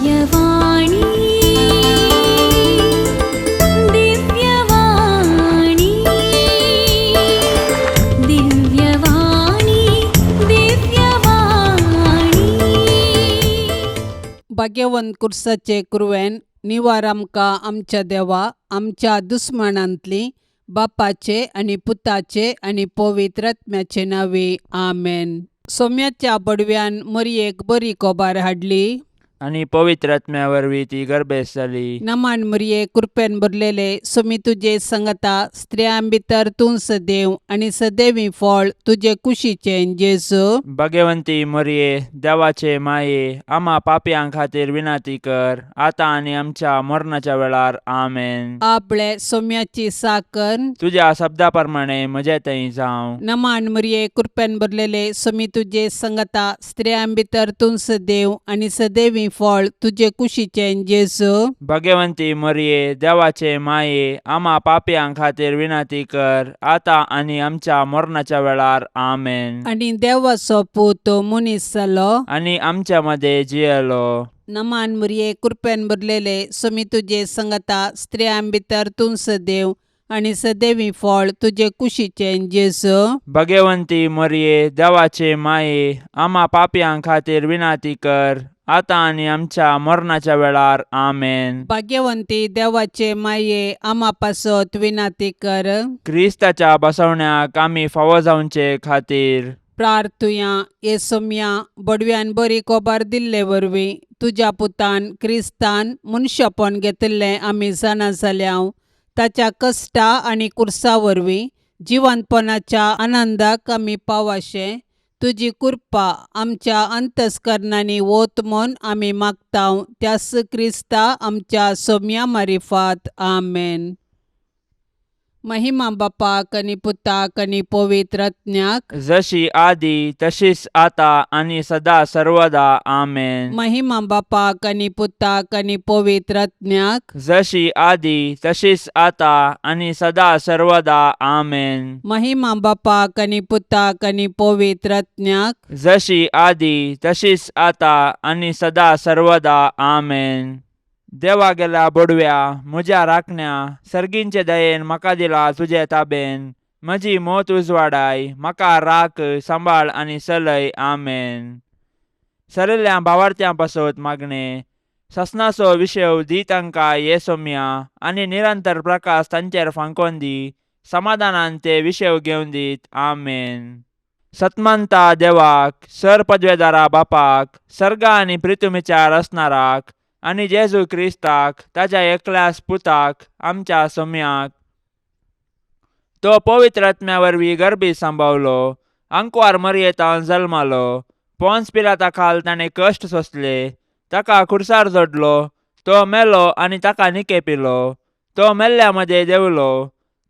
दिव्यवाणी दिव्यवाणी दिव्यवाणी दिव्यवाणी भाग्यवंत कुर्साचे कुरवेन निवार आमकां आमच्या देवा आमच्या दुस्मनांतली बापाचे आणि पुताचे आणि पवित्र आत्म्याचे नावे आमेन. सोम्याच्या बडव्यान मरियेक बरी कोबार हाडली आणि पवित्र आत्म्या वरवीं ती गर्भेस जाली. नमान मरिये कृपेन भरलेले सोमी तुजे संगता स्त्रियां भितर तूं सदैव आणि सदैवी फळ तुझे कुशीचे जेजू. भाग्यवंती मरिये देवाचे माये आम्हा पापयां खातीर विनाती कर आता आणि आमच्या मरणाच्या वेळार आमेन. आपले सोम्याची साकन तुझ्या शब्दा प्रमाणे म्हजे थंय जावं. नमान मरिये कृपेन भरलेले सोमी तुजे संगता स्त्रियां भितर तूं सदैव आणि सदैवी फळ तुझे कुशीचे जेजू. भाग्यवंती मरिये देवाचे माये आम्हा पापयां खातीर विनाती कर आता आणि आमच्या मरणाच्या वेळार आमेन. आणि देवाचो पूत मनीस जालो आणि आमच्या मध्ये जियेलो. नमान मरिये कृपेन भरलेले सोमी तुजे संगता स्त्रियां भितर तूं सदैव आणि सदैवी फळ तुझे कुशीचे जेजू. भाग्यवंती मरिये देवाचे माये आम्हा पापयां खातीर विनाती कर आता आणि आमच्या मरणाच्या वेळार आमेन. भाग्यवंती देवाचे माये आम्हा पासत विनाती कर. क्रिस्ताच्या बसवण्याक आम्ही फावो जावचे खातीर प्रार्थुया ये सोम्या बडव्यान बरी कोबार दिल्ले वरवीं तुझ्या पुतान क्रिस्तान मनशापण घेतले आमी जाणा जाल्याव ताच्या कश्टा आणि कुर्सा वरवीं जिवंतपणाच्या आनंदाक आमी पावाशे तुजी कृपा आमच्या अंतस्करणांनी वोत म्हूण आमी मागताव त्यास क्रिस्ता आमच्या सोम्या मारिफात आमेन. महिमा बापाक आणि पुताक आणि पवित्र आत्म्याक जशी आदी तशीच आता आणि सदा सर्वदा आमेन. महिमा बापाक आणि पुताक आणि पवित्र आत्म्याक जशी आदी तशीच आता आणि सदा सर्वदा आमेन. महिमा बापाक आणि पुताक आणि पवित्र आत्म्याक जशी आदी तशीच आता आणि सदा सर्वदा आमेन. देवा गेला बडव्या म्हज्या राखण्या सर्गींचे दयेन म्हाका दिला तुजे ताबेन म्हजी मोत उजवाडाय म्हाका राख सांबाळ आणि चलय आमेन. सरल्या भावार्थ्यां पासत मागणे ससनाचो विशय दी तांकां ये सोम्या आणि निरंतर प्रकाश तांचेर फांकोन दी समाधानान ते विशय घेवन दीत आमेन. सतमंता देवाक सर पदवेदारा बापाक सर्गा आणि पृथ्वीचार असणाराक आणि जेजू क्रिस्ताक ताच्या एकल्याच पुताक आमच्या सोम्याक तो पवित्र आत्म्या वरवीं गर्भी सांबावलो अंकुवार मरयेतावन जल्मालो पोन्स पिलाता खाल ताणें कश्ट सोंसले ताका खुर्सार जोडलो तो मेलो आणि ताका निकेपिलो तो मेल्ल्या मध्ये देवलो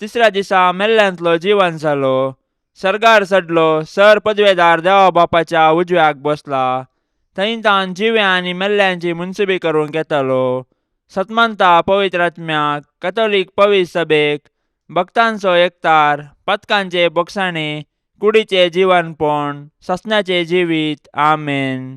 तिसऱ्या दिसा मेल्ल्यांतलो जिवन जालो सर्गार चडलो सर पदवेदार देवा बापाच्या उजव्याक बसला थंय तान जिव्या आणि मेल्ल्यांची मुनसुबी करून घेतलो. सतमंता पवित्र आत्म्याक कॅथोलिक पवित्र सभेक भक्तांचो एकतार पथकांचे बोगसाणे कुडीचे जीवनपण ससण्याचे जिवीत आमेन.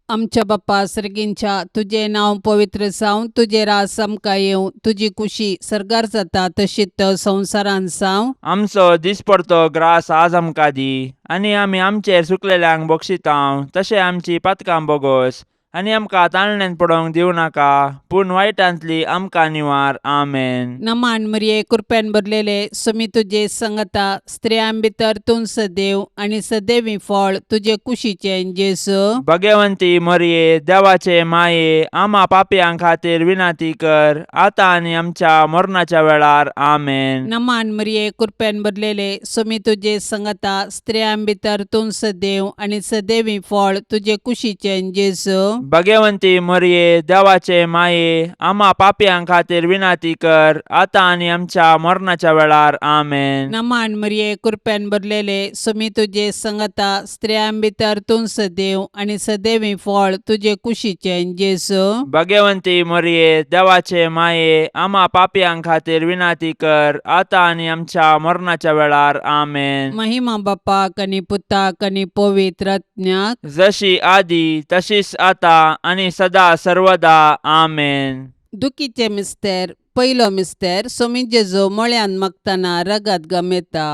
आमच्या बाप्पा सर्गींच्या तुझे नाव पवित्र जावं तुझे रास आमकां येवं तुझी कुशी सर्गार जाता तशीच संवसारान जावं. आमचो दिसपडतो ग्रास आज आमकां दी आणि आमी आमचेर सुकलेल्यांक बक्षितांव तशें आमची पातकां बोगोस आणि आमकां ताळण्यांत पडोवंक दिवं नाका पूण वायटांतली आमकां निवार आमेन. नमान मरिये कृपेन भरलेले सोमी तुजे संगता स्त्रियां भितर तूं सदैव आणि सदैवी फळ तुझे कुशीचे जेजू. भाग्यवंती मरिये देवाचे माये आम्हा पापयां खातीर विनाती कर आता आणि आमच्या मरणाच्या वेळार आमेन. नमान मरिये कृपेन भरलेले सोमी तुजे संगता स्त्रियां भितर तूं सदैव आणि सदैवी फळ तुझे कुशीचे जेजू. भाग्यवंती मरिये देवाचे माये आम्हा पापयां खातीर विनाती कर आता आणि आमच्या मरणाच्या वेळार आमेन. नमान मरिये कृपेन भरलेले सोमी तुजे संगता स्त्रियां भितर तूं सदैव आणि सदैवी फळ तुझे कुशीचे जेजू. भाग्यवंती मरिये देवाचे माये आम्हा पापयां खातीर विनाती कर आता आणि आमच्या मरणाच्या वेळार आमेन. महिमा बापाक आणि पुताक आणि पवित्र आत्म्याक जशी आदी तशीच आता आणि सदा सर्वदा आमेन. दुखीचे मिस्तेर पयलो मिस्तेर सोमी जेजू मळ्यान मागतना रगत गमेता.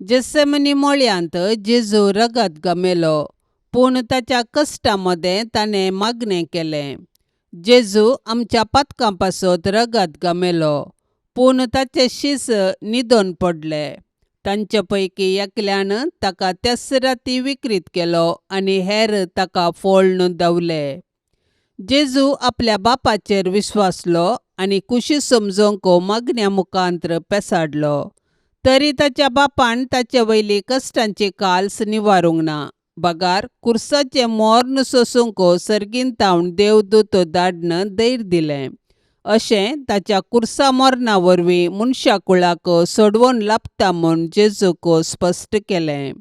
जेसेमनी मळ्यांत जेजू रगत गमेलो, पूण ताच्या कश्टा मदें ताणें मागणें केलें. जेजू आमच्या पातकां पासत रगत गमेलो, पूण ताचे शीस न्हिदोन पडले. तांचे पैकी एकल्यान ताका त्याच राती विकृत केलो आनी हेर ताका फोळून दवले. जेजू आपल्या बापाचेर विश्वासलो आनी कुशी समजोवंक मागण्या मुखांत्र पेसाडलो. तरी ताच्या बापान ताचे वयली कश्टांची काल्स निवारूंक ना. बगार कुर्साचें मोर्न सोसूंक सर्गींतावन देवदूत धाडन धैर्य दिलें. अशें ताच्या कुर्सा मोर्ना वरवीं मनशा कुळाक सोडवून लाभता म्हूण जेजूक स्पश्ट केलें.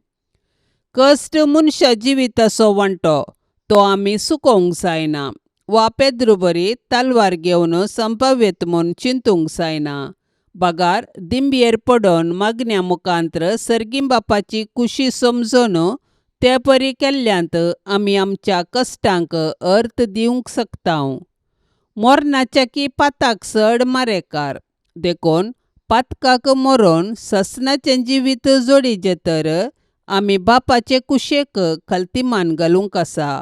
कश्ट मनशा जिविताचो वांटो, तो आमी सुकोवंक जायना वा पेद्रू बरी तालवार घेवन संभाव्यत म्हूण चिंतूंक जायना. बगार दिंबयेर पडोवन मागण्या मुखांत्र सर्गीं बापाची कुशी समजून ते परी केल्ल्यांत आमी आमच्या कश्टांक अर्थ दिवंक शकतांव. मोर्नाच्या की पाताक चड मारेकार देखून पातकाक मरोवन ससनाचें जिवीत जोडिचें तर आमी बापाचे कुशेक खालतीमान घालूंक आसा.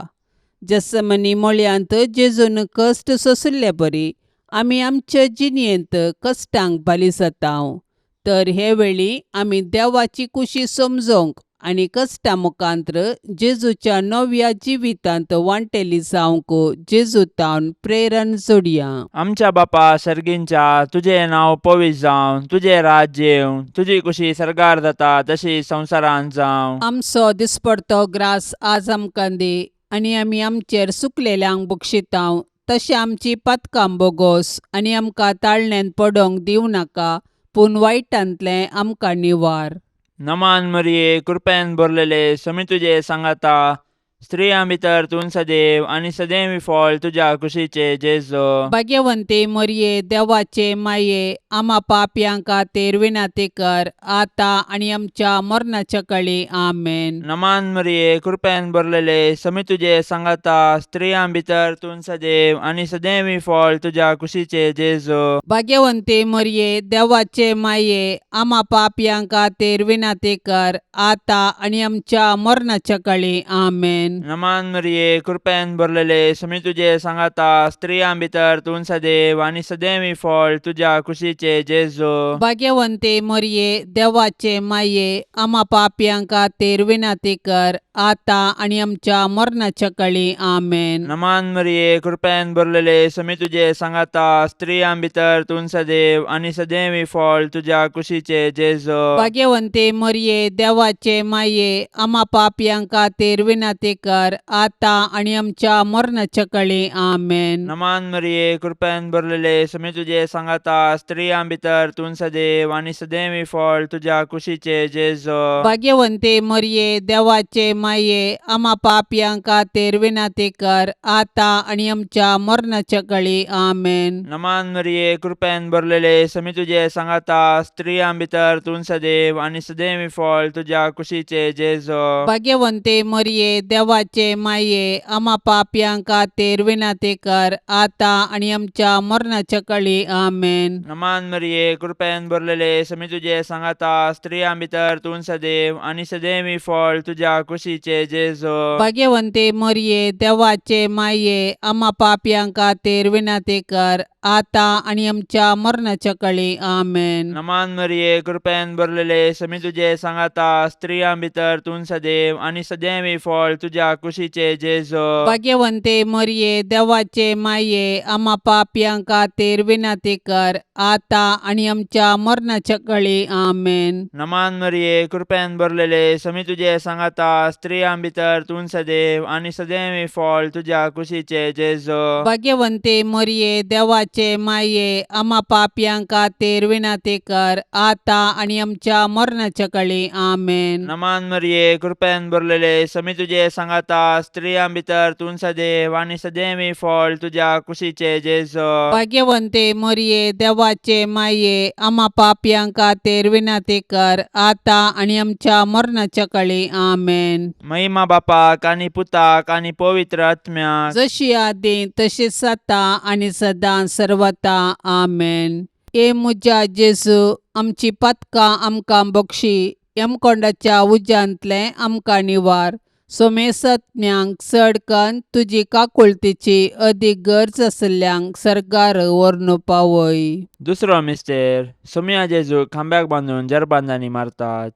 जेसेमनी मळ्यांत जेजून कश्ट सोंसले परी आमी आमचे जिणयेंत कश्टांक बाली जातांव. तर हे वेळी आमी देवाची कुशी समजोवंक आनी कश्टा मुखांत्र जेजूच्या नव्या जिवितांत वांटेली जावंक जेजूतावन प्रेरण जोडया. आमच्या बापा सर्गींच्या, तुझें नांव पवित्र जावं, तुझें राज्य येवं, तुजी कुशी सरगार जाता तशी संवसारांत जावं. आमचो दिसपडतो ग्रास आज आमकां दी, आनी आमी आमचेर सुकलेल्यांक बक्षितांव. तशें आमची पातकां बोगोस आनी आमकां ताळणेंत पडोवंक दिवं नाका, पूण वायटांतलें आमकां निवार. नमान मरिये, कृपेन भरलेले, समी तुजे सांगाता, स्त्रियां भितर तूं सदैव आनी सदैवी फळ तुज्या कुशीचे जेजू. भाग्यवंते मरिये, देवाचे माये, आमा पापयांक खातीर विनाती कर, आतां आनी आमच्या मरणाच्या काळी आमेन. नमान मरिये, कृपेन भरलेले, समी तुजे सांगाता, स्त्रियां भितर तूं सदैव आनी सदैवी फळ तुज्या कुशीचे जेजू. भाग्यवंते मरिये, देवाचे माये, आमा पापयांक खातीर विनाती कर, आतां आनी आमच्या मरणाच्या काळी आमेन. नमान मरिये, कृपेन भरलेले, समी तुजे सांगाता, स्त्रियां भितर तूं सदैव आनी सदैवी फळ तुज्या कुशीचे जेजू. भाग्यवंते मरिये, देवाचे माये, आमा पापयांक खातीर विनाती कर, आतां आनी आमच्या मरणाच्या काळी आमेन. नमान मरिये, कृपेन भरलेले, समी तुजे सांगाता, स्त्रियां भितर तूं सदैव आनी सदैवी फळ तुज्या कुशीचे जेजू. भाग्यवंते मरिये, देवाचे माये, आमा पापयांक खातीर विनाती कर, आतां आनी आमच्या मरणाच्या काळी आमेन. नमान मरिये, कृपेन भरलेले, समी तुजे सांगाता, स्त्रियां भितर तूं सदैव आनी सदैवी फळ तुज्या कुशीचे जेजू. भाग्यवंते मरिये, देवाचे माये, आमा पापयांक खातीर विनाती कर, आतां आनी आमच्या मरणाच्या काळी आमेन. नमान मरिये, कृपेन भरलेले, समी तुजे सांगाता, स्त्रियां भितर तूं सदैव आनी सदैवी फळ तुज्या कुशीचे जेजू. भाग्यवंते मरिये, देवाचे माये, आमा पापयांक खातीर विनाती कर, आतां आनी आमच्या मरणाच्या काळी आमेन. नमान मरिये, कृपेन भरलेले, समी तुजे सांगाता, स्त्रियां भितर तूं सदैव आनी सदैवी फळ तुज्या कुशीचे जेजू. भाग्यवंते मरिये, देवाचे माये, आमा पापयांक खातीर विनाती कर, आतां आनी आमच्या मरणाच्या काळी आमेन. नमान मरिये, कृपेन भरलेले, समी तुजे सांगाता, स्त्रियां भितर तूं सदैव आनी सदैवी फळ तुज्या कुशीचे जेजू. भाग्यवंते मरिये, देवाचे माये, आमा पापयांक खातीर विनाती कर, आतां आनी आमच्या मरणाच्या काळी आमेन. नमान मरिये, कृपेन भरलेले, समी तुजे सांगाता, स्त्रियां भितर तूं सदैव आनी सदैवी फळ तुज्या कुशीचे जेजू. भाग्यवंते मरिये, देवाचे देवाचे माये आम्हा पापयां खातीर विनंती कर आता आणि आमच्या मरणाच्या काळी आमेन. नमान मरिये कृपेन भरलेले समी तुझे सांगाता स्त्रियां भितर तूं सदैव आणि सदैवी फळ तुझ्या कुशीचे जेजो. भाग्यवंते मरिये देवाचे माये आम्हा पापयां खातीर विनंती कर आता आणि आमच्या मरणाच्या काळी आमेन. महिमा बापाक आणि पुताक आणि पवित्र आत्म्याक जशी आदी तशीच आता आणि सदां सर्वता आमेन. ए मुजा जेजू आमची पतकां आमकां बक्षी यमकोंडाच्या उज्यांतले आमकां निवार. सोमेसत्म्यांक चडकन तुजी काकुळतीची अदीक गरज आसल्यांक सरकार व्हरून पावय. दुसरो मिस्टेर सोम्या जेजू खांब्याक बांदून जरबांदांनी मारतात.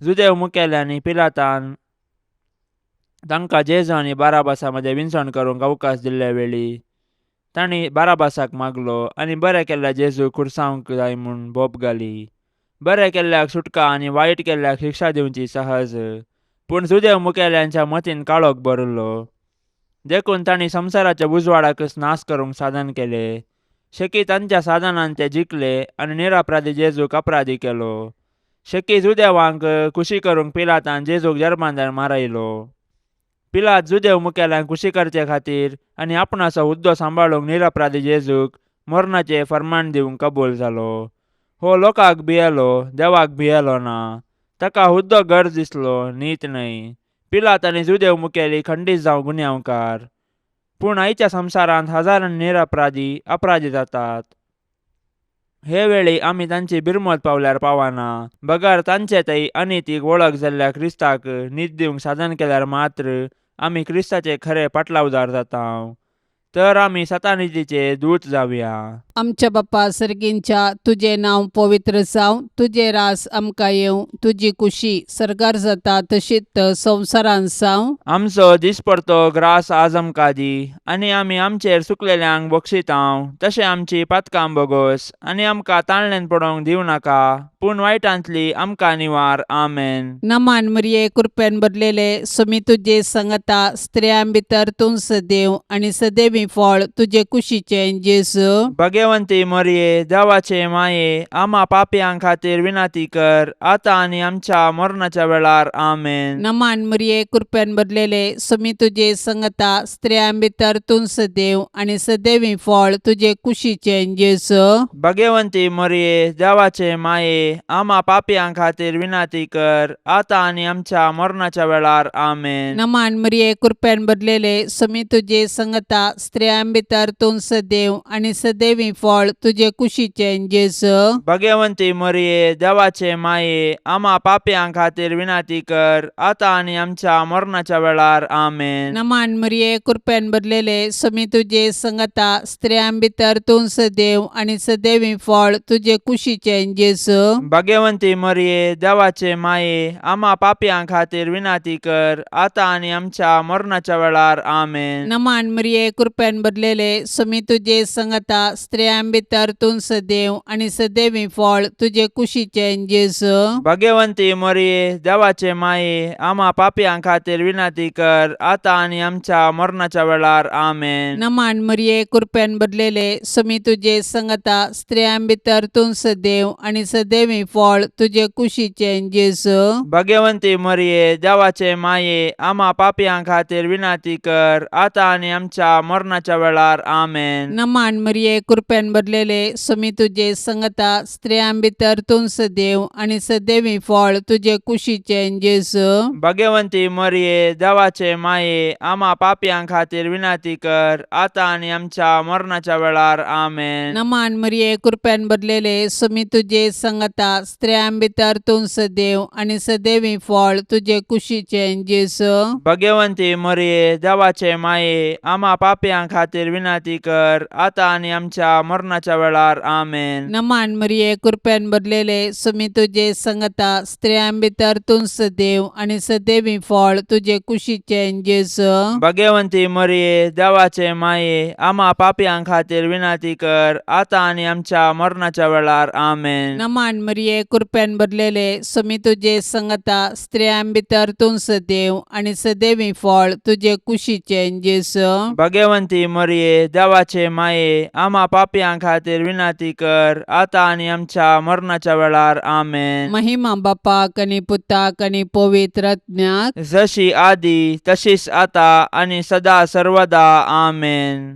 जुदेव मुखेल्यांनी पिलातान तांकां जेजू आनी बाराबासा मदें विंचण करूंक अवकाश दिल्ले वेळी तांणी बाराबासाक मागलो आनी बरें केल्ल्या जेजू खुरसावंक जाय म्हूण बोप घाली. बरें केल्ल्याक सुटका आनी वायट केल्ल्याक शिक्षा दिवची सहज. पूण जुदेव मुखेल्यांच्या मतीन काळोख भरलो. देखून तांणी संवसाराच्या उजवाडाकच नाश करूंक साधन केले. शेकी तांच्या साधनान ते जिखले आनी निरपराधी जेजूक अपराधी केलो. शेकी जुदेवांक खुशी करूंक पिलातान जेजूक जरबांदार मारयलो. पिलात जुदेव मुखेल्यांक खुशी करचे खातीर आनी आपणाचो हुद्दो सांबाळूंक निरपराधी जेजूक मरणाचें फर्माण दिवंक कबूल जालो. हो लोकांक भियेलो देवाक भियेलो ना. ताका हुद्दो गरज दिसलो नीत न्हय. पिलात आनी जुदेव मुखेली खंडीत जावं गुन्यांवकार. पूण आयच्या संवसारांत हजारांनी निरपराधी अपराधी जातात. हे वेळी आमी तांची बिरमत पावल्यार पावना. बगर तांचे थंय अनितीक वळख जाल्ल्या क्रिस्ताक न्हीद दिवंक साधन केल्यार मात्र आमी क्रिस्ताचे खरे पाटलावदार जाता. तर आमी सतानितीचे दूत जावया. आमच्या बापा सर्गींच्या तुझे नांव पवित्र जावं. तुझे रास आमकां येवं. तुजी कुशी सरकार जाता तशीच संवसारांत जावं. आमचो दिसपडतो ग्रास आज आमकां दी आनी आमी आमचेर चुकलेल्यांक बक्षितांव. तशें आमची पातकां बोगोस आनी आमकां ताळणेन पडोवंक दिवं नाका पूण वायटांतली आमकां निवार. आमेन. नमान मरिये कृपेन भरलेले समी तुजे सांगता स्त्रियां भितर तूं सदैव आणि सदैवी फळ तुजे कुशीचे जेजू. भाग्यवंती मरिये देवाचे माये आम्हा पापयां खातीर विनंती कर आता आनी आमच्या मरणाच्या वेळार. आमेन. नमान मरिये कृपेन भरलेले समी तुजे सांगता स्त्रियां भितर तूं सदैव आणि सदैवी फळ तुजे कुशीचे जेजू. भाग्यवंती मरिये देवाचे माये आम्हा पापयां खातीर विनंती कर आता आनी आमच्या मरणाच्या वेळार. आमेन. नमान मरिये कृपेन भरलेले समी तुजे सांगता स्त्रियां भितर तूं सदैव आणि सदैवी फळ तुजे कुशीचे जेजू. भाग्यवंती मरिये देवाचे माये आम्हा पापयां खातीर विनंती कर आता आनी आमच्या मरणाच्या वेळार. आमेन. नमान मरिये कृपेन भरलेले समी तुजे सांगता स्त्रियां भितर तूं सदैव आणि सदैवी फळ तुजे कुशीचे जेजू. भाग्यवंती मरिये देवाचे माये आम्हा पापयां खातीर विनंती कर आता आनी आमच्या मरणाच्या वेळार. आमेन. नमान मरिये कृपेन भरलेले समी तुजे सांगता स्त्रियां भितर तूं सदैव आणि सदैवी फळ तुजे कुशीचे जेजू. भाग्यवंती मरिये देवाचे माये आम्हा पापयां खातीर विनंती कर आता आनी आमच्या मरणाच्या वेळार. आमेन. नमान मरिये कृपेन भरलेले समी तुजे सांगता स्त्रियां भितर तूं सदैव आणि सदैवी फळ तुजे कुशीचे जेजू. भाग्यवंती मरिये देवाचे माये आम्हा पापयां खातीर विनंती कर आता आनी आमच्या मरणाच्या वेळार. आमेन. नमान मरिये कृपेन भरलेले समी तुजे सांगता स्त्रियां भितर तूं सदैव आणि सदैवी फळ तुजे कुशीचे जेजू. भाग्यवंती मरिये देवाचे माये आम्हा पापयां खातीर विनंती कर आता आनी आमच्या मरणाच्या वेळार. आमेन. नमान मरिये कृपेन भरलेले समी तुजे सांगता स्त्रियां भितर तूं सदैव आणि सदैवी फळ तुजे कुशीचे जेजू. भाग्यवंती मरिये देवाचे माये आम्हा पापयां खातीर विनंती कर आता आनी आमच्या मरणाच्या वेळार. आमेन. नमान मरिये कृपेन भरलेले समी तुजे सांगता स्त्रियां भितर तूं सदैव आणि सदैवी फळ तुजे कुशीचे जेजू. भाग्यवंती मरिये देवाचे माये आम्हा पापयां खातीर विनंती कर आता आनी आमच्या मरणाच्या वेळार. आमेन. नमान मरिये कृपेन भरलेले समी तुजे सांगता स्त्रियां भितर तूं सदैव आणि सदैवी फळ तुजे कुशीचे जेजू. भाग्यवंती भाग्यवंती मरिये देवाचे माये आम्हा पापियां खातीर विनंती कर आता आणि आमच्या मरणाच्या वेळार आमेन. महिमा बापाक आणि पुताक आणि पवित्र आत्म्याक, जशी आदी तशीच आता आणि सदा सर्वदा आमेन.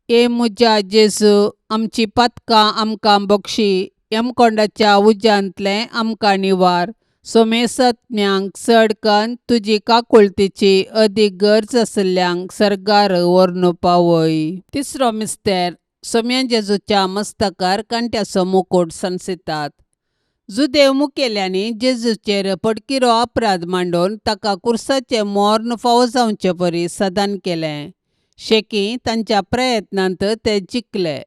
ए मुजा जेजू, आमची पातकां आमकां बक्षी, यमकोंडाच्या उज्यांतले आमकां निवार. सोमेसत्म्यांक चडकन तुजी काकुळतीची अदीक गरज आसल्यांक सर्गार व्हरून पावय. तिसरो मिस्तेर, सोम्या जेजूच्या मस्तकार कांट्याचो मुकुट संसितात. जुदेव मुखेल्यांनी जेजूचेर पडकिरो अपराध मांडून ताका कुर्साचे मोर्न फावो जावचे परी सदान केलें. शेकी तांच्या प्रयत्नांत ते जिखले.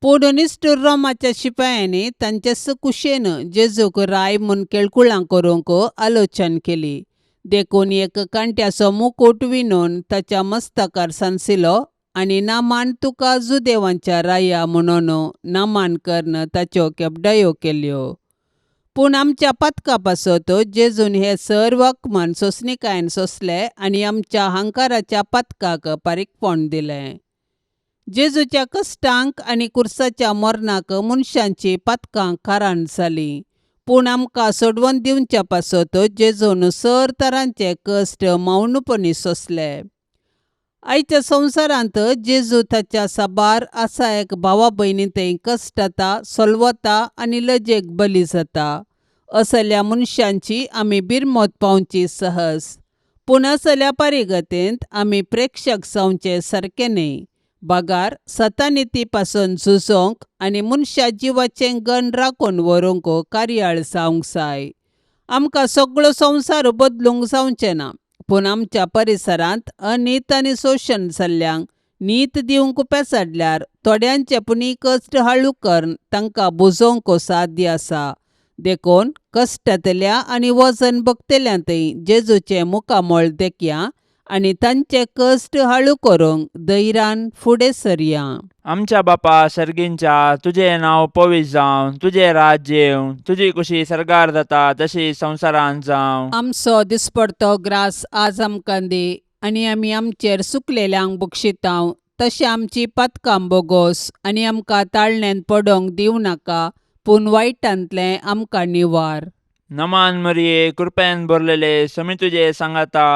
पूण निश्ठूर रोमाच्या शिपायांनी तांचे कुशेन जेजूक राय म्हूण केळकुळां करूंक आलोचन केली. देखून एक कांट्याचो मुकुट विणून ताच्या मस्तकार सांसिलो आनी नामान तुका जुदेवांच्या राया म्हणून नामान करन ताच्यो केपडायो केल्यो. पूण आमच्या पातका पासत जेजून हे सर्व अकमान सोंसणीकायेन सोंसले आनी आमच्या हंकाराच्या पातकाक पारीकपण दिलें. जेजूच्या कश्टांक आनी कुर्साच्या मरणाक मनशांची पातकां खाराण जालीं. पूण आमकां सोडवून दिवच्या पासत जेजून सर तरांचे कश्ट मौनपणी सोंसले. आयच्या संवसारांत जेजू ताच्या साबार आसा एक भावा भयणींतय कश्टाता, सोलवता आनी लजेक बली जाता. असल्या मनशांची आमी बिरमोत पावची सहज. पूण असल्या पारिगतेंत आमी प्रेक्षक जावचे सारके न्हय. बागार सतानिती पासून झुजोंक आनी मनशा जिवाचें गण राखून व्हरूंक कार्याळ जावंक जाय. आमकां सगळो संवसार बदलूंक जावचें ना, पूण आमच्या परिसरांत अनीत आनी शोशण जाल्ल्यांक नीत दिवंक पेसाडल्यार थोड्यांचे पुणी कश्ट हळू करून तांकां बुजोवंक साध्य आसा. देखून कश्टांतल्या आनी वजन भोगतल्यांतय जेजूचें मुखामोळ देखया आनी तांचे कश्ट हळू करूंक धैर्यान फुडें सरया. आमच्या बापा सर्गींच्या, तुझे नाव पवित्र जावं, तुझे राज्य येवं, तुझी कुशी सर्गार जाता तशी संवसारांत जावं. आमचो दिसपडतो ग्रास आज आमकां दी आनी आमी आमचेर सुकलेल्यांक बक्षितांव. तशें आमची पातकां बोगोस आनी आमकां ताळणेन पडोवंक दिवं नाका, पूण वायटांतलें आमकां निवार. नमान मरिये कृपेन भरलेले समी तुजे सांगाता,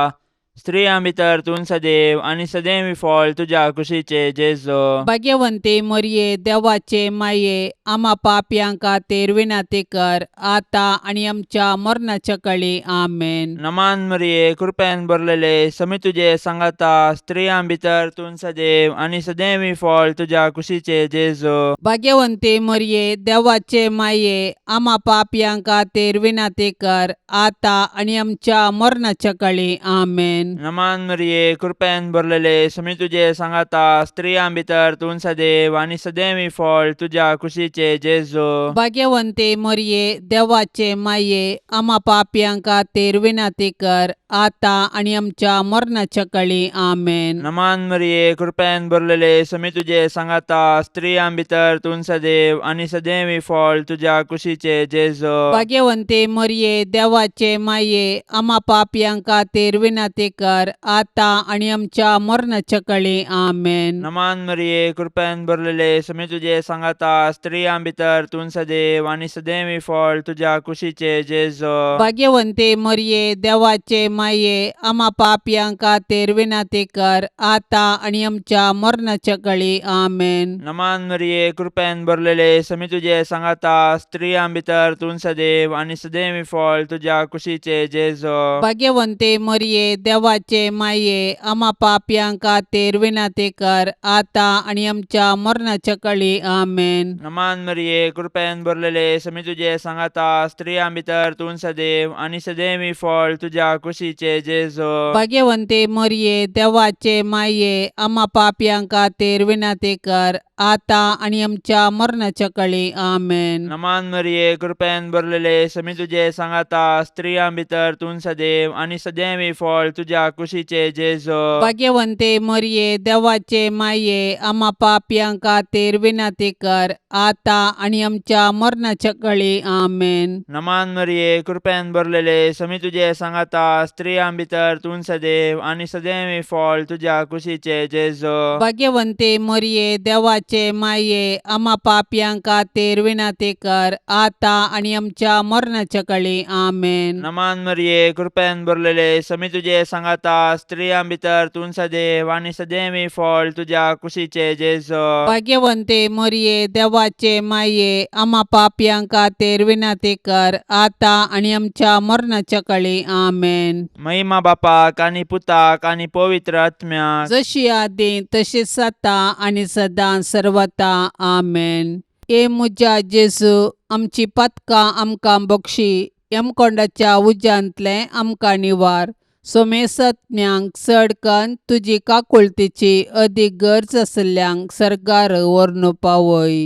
स्त्रियां भितर तूं सदैव आनी सदैवी फळ तुज्या कुशीचे जेजू. भाग्यवंते मरिये देवाचे माये आम्हा पापयां खातीर विनंती कर आता आनी आमच्या मरणाच्या काळी आमेन. नमान मरिये कृपेन भरलेले समी तुजे सांगाता, स्त्रियां भितर तूं सदैव आनी सदैवी फळ तुज्या कुशीचे जेजू. भाग्यवंते मरिये देवाचे माये आम्हा पापयां खातीर विनंती कर आता आनी आमच्या मरणाच्या काळी आमेन. नमान मरिये कृपेन भरलेले समी तुजे सांगाता, स्त्रियां भितर तूं सदैव आनी सदैवी फळ तुज्या कुशीचे जेजू. भाग्यवंते मरिये देवाचे माये आम्हा पापयां खातीर विनंती कर आता आनी आमच्या मरणाच्या काळी आमेन. नमान मरिये कृपेन भरलेले समी तुजे सांगाता, स्त्रियां भितर तूं सदैव आनी सदैवी फळ तुज्या कुशीचे जेजू. भाग्यवंते मरिये देवाचे माये आम्हा पापयां खातीर विनंती कर आता आनी आमच्या मरणाच्या काळी आमेन. नमान मरिये कृपेन भरलेले समी तुजे सांगाता, स्त्रियां भितर तूं सदैव आनी सदैवी फळ तुज्या कुशीचे जेजू. भाग्यवंते मरिये देवाचे माये आम्हा पापयां खातीर विनंती कर आता आनी आमच्या मरणाच्या काळी आमेन. नमान मरिये कृपेन भरलेले समी तुजे सांगाता, स्त्रियां भितर तूं सदैव आनी सदैवी फळ तुज्या कुशीचे जेजू. भाग्यवंते मरिये देवाचे माये आम्हा पापयां खातीर विनंती कर आता आनी आमच्या मरणाच्या काळी आमेन. नमान मरिये कृपेन भरलेले समी तुजे सांगाता, स्त्रियां भितर तूं सदैव आनी सदैवी फळ तुज्या कुशीचे जेजू. भाग्यवंते मरिये देवाचे माये आम्हा पापयां खातीर विनंती कर आता आनी आमच्या मरणाच्या काळी आमेन. नमान मरिये कृपेन भरलेले समी तुजे सांगाता, स्त्रियां भितर तूं सदैव आनी सदैवी फळ तुज्या तुझ्या कुशीचे जेजो भाग्यवंते मरिये देवाचे माये आम्हा पापयां खातीर विनंती कर आता आणि आमच्या मरणाच्या काळी आमेन. नमान मरिये कृपेन भरलेले समी तुझे सांगाता स्त्रियां भितर तूं सदैव आणि सदैव फळ तुझ्या कुशीचे जेजो भाग्यवंते मरिये देवाचे माये आम्हा पापयां खातीर विनंती कर आता आणि आमच्या मरणाच्या काळी आमेन. नमान मरिये कृपेन भरलेले समी तुझे सांगाता स्त्रियां भितर तूं सदैव आणि सदैव फळ तुझ्या कुशीचे जेजो भाग्यवंते मरिये देवाचे माये आम्हा पापयां खातीर विनंती कर आता आणि आमच्या मरणाच्या काळी आमेन. महिमा बापाक आणि पुताक आणि पवित्र आत्म्याक जशी आदी तशीच आता आणि सदां सर्वता आमेन. ए मुजा जेजू आमची पथकां आमकां बक्षी यमकोंडाच्या उज्यांतले आमकां निवार. सोमेसत्म्यांक चडकन तुजी काकुळतीची अदीक गरज आसल्यांक सरकार व्हरून पावय.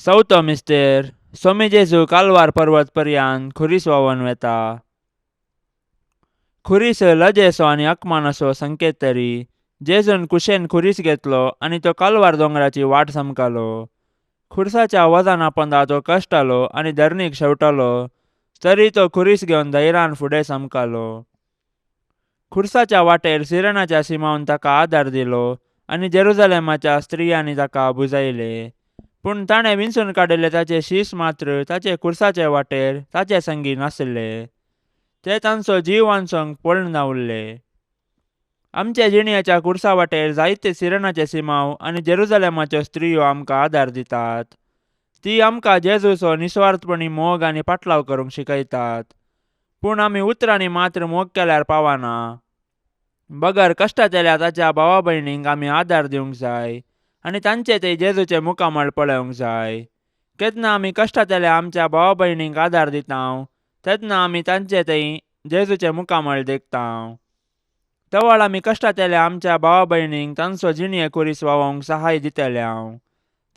चवथो मिस्तेर सोमी जेजू कालवार पर्वत पर्यंत खुरीस वावन वेता. खुरीस लजेसो आणि अकमानाचो संकेत तरी जेजून कुशेन खुरीस घेतलो आणि तो कालवार दोंगराची वाट समकालो. खुर्साच्या वजन आपंदा तो कश्टालो आणि धरणीक शेवटालो तरी तो खुरीस घेवन धैर्यान फुडें समकालो. खुर्साच्या वाटेर सिरनाच्या सिमावन ताका आदार दिलो आणि जेरुझलेमाच्या स्त्रियांनी ताका बुजयले. पूण ताणें विंचून काडिल्ले ताचे शीस मात्र ताचे खुर्साचे वाटेर ताचे संगी नासले. ते तांचो जीव वांचोंक पळून उरले. आमच्या जिणयाच्या खुर्सा वाटेर जायते सिरनाचे सिमाव आणि जेरुझलेमाच्यो स्त्रियो आमकां आदार दितात. ती आमकां जेजूचो निस्वार्थपणी मोग आनी पाटलाव करूंक शिकयतात. पूण आमी उतरांनी मात्र मोग केल्यार पावना. बगर कश्टाचेल्या ताच्या भावा भयणींक आमी आदार दिवंक जाय आनी तांचे ते जेजूचे मुखामळ पळोवंक जाय. केन्ना आमी कश्टाचेल्या आमच्या भावा भयणींक आदार दितां तेन्ना आमी तांचे थंय जेजूचे मुखामळ देखतां. तवळ आमी कश्टाचेल्या आमच्या भावा भयणींक तांचो जिणये खुरीस वावोवंक सहाय दितल्यांव.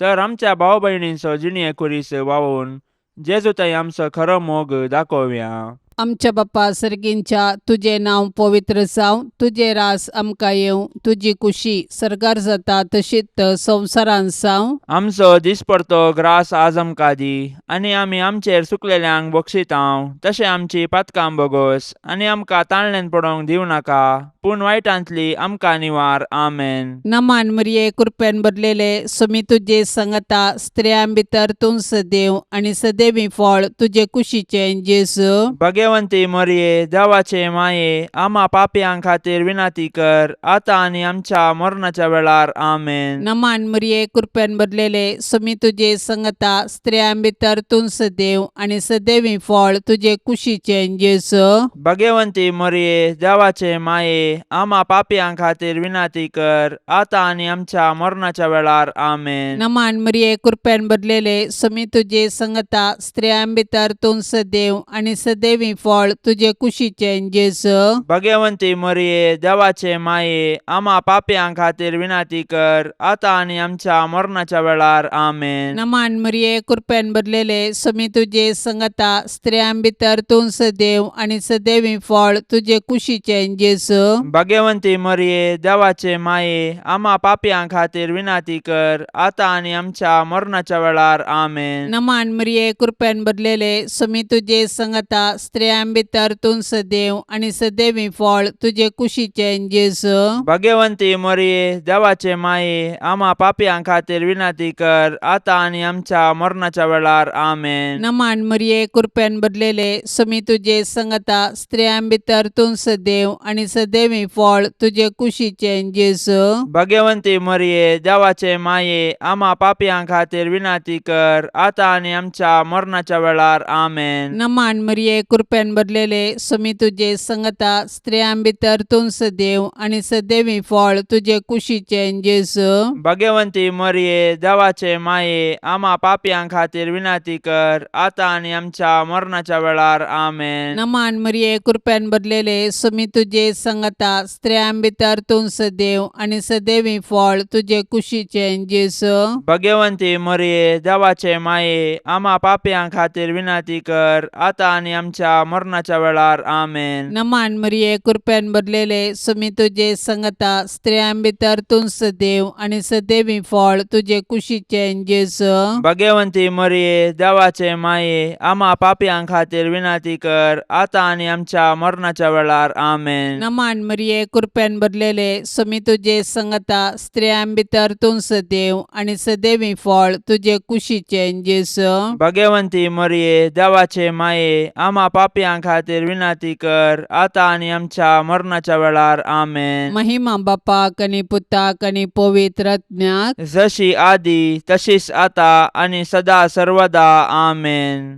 तर आमच्या भाव भयणींचो जिणये खुरीस वावून जेजू थंय आमचो खरो मोग दाखोवया. आमच्या बापा सर्गींच्या तुझे नांव पवित्र जावं, तुझे रास आमकां येवं, तुजी कुशी सरकार जाता तशीच संवसारांत जावं. आमचो दिसपडतो ग्रास आज आमकां दी आनी आमी आमचेर चुकलेल्यांक बक्षितांव तशें आमची पातकां बोगोस आनी आमकां ताळणेन पडोवंक दिवं नाका पूण वायटांतली आमकां निवार. आमेन. नमान मरिये कृपेन भरलेले समी तुजे सांगता स्त्रियां भितर तूं सदैव आणि सदैवी फळ तुजे कुशीचे जेजू. भाग्यवंती मरिये देवाचे माये आम्हा पापयां खातीर विनंती कर आता आनी आमच्या मरणाच्या वेळार. आमेन. नमान मरिये कृपेन भरलेले समी तुजे सांगता स्त्रियां भितर तूं सदैव आणि सदैवी फळ तुजे कुशीचे जेजू. भाग्यवंती मरिये देवाचे माये आम्हा पापयां खातीर विनंती कर आता आनी आमच्या मरणाच्या वेळार. आमेन. नमान मरिये कृपेन भरलेले समी तुजे सांगता स्त्रियां भितर तूं सदैव आणि सदैवी फळ तुजे कुशीचे जेजू. भाग्यवंती मरिये देवाचे माये आम्हा पापयां खातीर विनंती कर आता आनी आमच्या मरणाच्या वेळार. आमेन. नमान मरिये कृपेन भरलेले समी तुजे सांगता स्त्रियां भितर तूं सदैव आणि सदैवी फळ तुजे कुशीचे जेजू. भाग्यवंती मरिये देवाचे माये आम्हा पापयां खातीर विनंती कर आता आनी आमच्या मरणाच्या वेळार. आमेन. नमान मरिये कृपेन भरलेले समी तुजे सांगता स्त्रियां भितर तूं सदैव आणि सदैवी फळ तुजे कुशीचे जेजू. भाग्यवंती मरिये देवाचे माये आम्हा पापयां खातीर विनंती कर आता आनी आमच्या मरणाच्या वेळार. आमेन. नमान मरिये कृपेन भरलेले समी तुजे सांगता स्त्रियां भितर तूं सदैव आणि सदैवी फळ तुजे कुशीचे जेजू. भाग्यवंती मरिये देवाचे माये आम्हा पापयां खातीर विनंती कर आता आनी आमच्या मरणाच्या वेळार. आमेन. नमान मरिये कृपेन भरलेले समी तुजे सांगता स्त्रियां भितर तूं सदैव आणि सदैवी फळ तुजे कुशीचे जेजू. भाग्यवंती मरिये देवाचे माये आम्हा पापयां खातीर विनंती कर आता आनी आमच्या मरणाच्या वेळार. आमेन. नमान मरिये कृपेन भरलेले समी तुजे सांगता स्त्रियां भितर तूं सदैव आणि सदैवी फळ तुजे कुशीचे जेजू. भाग्यवंती मरिये देवाचे माये आम्हा पापयां खातीर विनंती कर आता आनी आमच्या आमच्या मरणाच्या वेळार आमेन. नमान मरिये कृपेन भरलेले सुमी तुझे संगता स्त्रियां भितर तूं सदैव आणि सदैवी फळ तुझे कुशीचे जेजू. भाग्यवंती मरिये देवाचे माये आम्हा पापियां खातीर विनंती कर आता आणि आमच्या मरणाच्या वेळार आमेन. नमान मरिये कृपेन भरलेले सुमी तुझे संगता स्त्रियां भितर तूं सदैव आणि सदैवी फळ तुझे कुशीचे जेजू. भाग्यवंती मरिये देवाचे माये आम्हा पापियां खातीर विनंती कर आता आणि आमच्या मरणाच्या वेळार आमेन. महिमा बापाक आणि पुताक आणि पवित्र आत्म्याक जशी आदी तशीच आता आणि सदा सर्वदा आमेन.